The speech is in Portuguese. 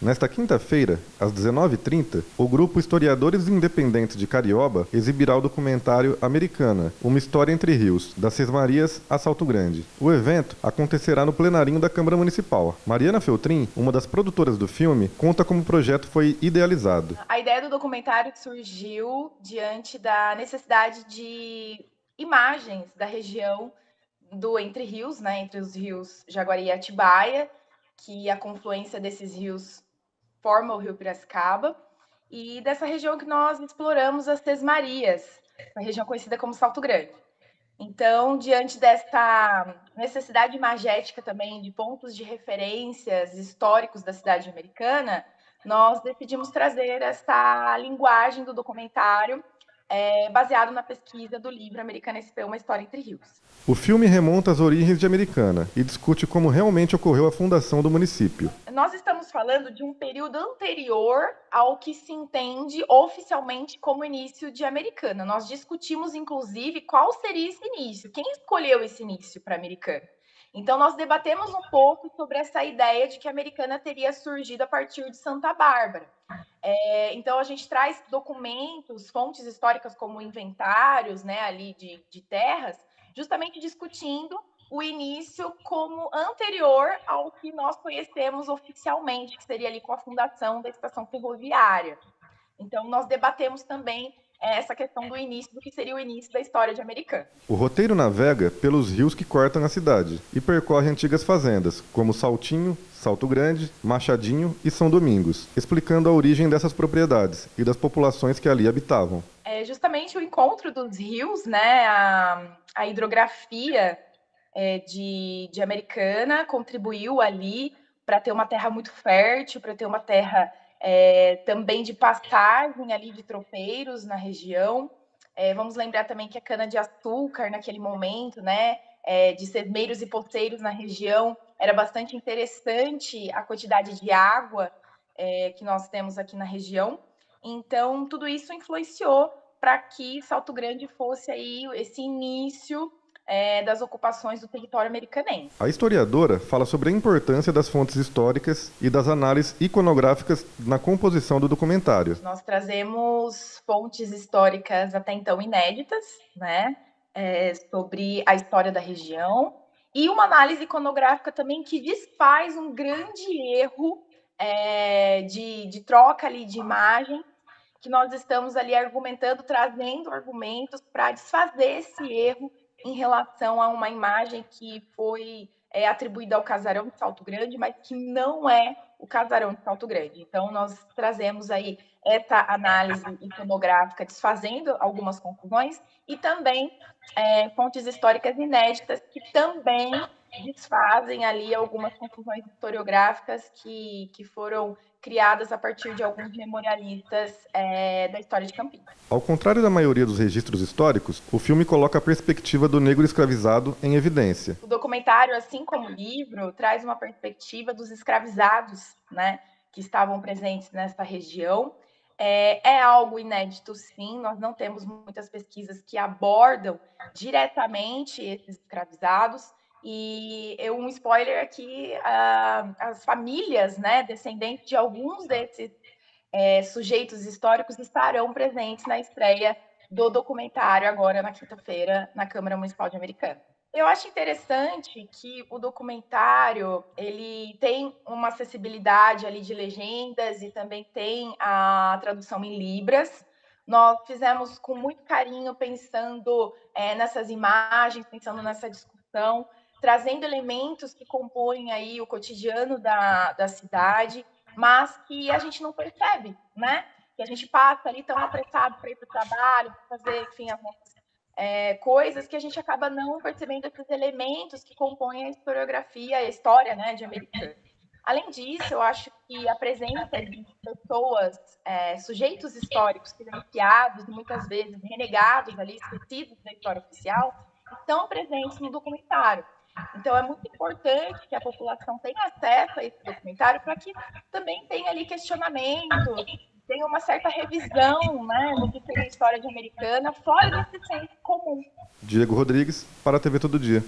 Nesta quinta-feira, às 19h30, o grupo Historiadores Independentes de Carioba exibirá o documentário Americana, uma história entre rios, das Sesmarias a Salto Grande. O evento acontecerá no plenarinho da Câmara Municipal. Mariana Feltrin, uma das produtoras do filme, conta como o projeto foi idealizado. A ideia do documentário surgiu diante da necessidade de imagens da região do Entre Rios, né, entre os rios Jaguari e Atibaia, que a confluência desses rios forma o Rio Piracicaba, e dessa região que nós exploramos as Sesmarias, uma região conhecida como Salto Grande. Então, diante dessa necessidade imagética também de pontos de referências históricos da cidade americana, nós decidimos trazer essa linguagem do documentário baseado na pesquisa do livro Americana SP, Uma História entre Rios. O filme remonta às origens de Americana e discute como realmente ocorreu a fundação do município. Nós estamos falando de um período anterior ao que se entende oficialmente como início de Americana. Nós discutimos, inclusive, qual seria esse início, quem escolheu esse início para Americana. Então, nós debatemos um pouco sobre essa ideia de que a Americana teria surgido a partir de Santa Bárbara. Então, a gente traz documentos, fontes históricas como inventários, né, ali de terras, justamente discutindo o início como anterior ao que nós conhecemos oficialmente, que seria ali com a fundação da estação ferroviária. Então, nós debatemos também essa questão do início, do que seria o início da história de Americana. O roteiro navega pelos rios que cortam a cidade e percorre antigas fazendas, como Saltinho, Salto Grande, Machadinho e São Domingos, explicando a origem dessas propriedades e das populações que ali habitavam. É justamente o encontro dos rios, né, a hidrografia de Americana contribuiu ali para ter uma terra muito fértil, para ter uma terra também de pastagem ali de tropeiros na região. Vamos lembrar também que a cana-de-açúcar, naquele momento, né, de sesmeiros e poceiros na região, era bastante interessante a quantidade de água que nós temos aqui na região. Então, tudo isso influenciou para que Salto Grande fosse aí esse início das ocupações do território americanense. A historiadora fala sobre a importância das fontes históricas e das análises iconográficas na composição do documentário. Nós trazemos fontes históricas até então inéditas, né, sobre a história da região, e uma análise iconográfica também que desfaz um grande erro de troca ali de imagem, que nós estamos ali argumentando, trazendo argumentos para desfazer esse erro em relação a uma imagem que foi atribuída ao casarão de Salto Grande, mas que não é o casarão de Salto Grande. Então, nós trazemos aí essa análise iconográfica, desfazendo algumas conclusões, e também fontes históricas inéditas que também desfazem ali algumas conclusões historiográficas que foram criadas a partir de alguns memorialistas da história de Campinas. Ao contrário da maioria dos registros históricos, o filme coloca a perspectiva do negro escravizado em evidência. O documentário, assim como o livro, traz uma perspectiva dos escravizados, né, que estavam presentes nessa região. É algo inédito, sim, nós não temos muitas pesquisas que abordam diretamente esses escravizados, e um spoiler aqui, as famílias, né, descendentes de alguns desses sujeitos históricos estarão presentes na estreia do documentário agora na quinta-feira na Câmara Municipal de Americana. Eu acho interessante que o documentário ele tem uma acessibilidade ali de legendas e também tem a tradução em libras. Nós fizemos com muito carinho, pensando nessas imagens, pensando nessa discussão, trazendo elementos que compõem aí o cotidiano da cidade, mas que a gente não percebe, né? Que a gente passa ali tão apressado para ir para o trabalho, para fazer, enfim, as nossas coisas que a gente acaba não percebendo esses elementos que compõem a historiografia, a história, né, de Americana. Além disso, eu acho que a presença de pessoas, sujeitos históricos silenciados, muitas vezes renegados ali, esquecidos da história oficial, estão presentes no documentário. Então, é muito importante que a população tenha acesso a esse documentário para que também tenha ali questionamento, tenha uma certa revisão, né, do que seria a história de Americana, fora desse senso comum. Diego Rodrigues, para a TV Todo Dia.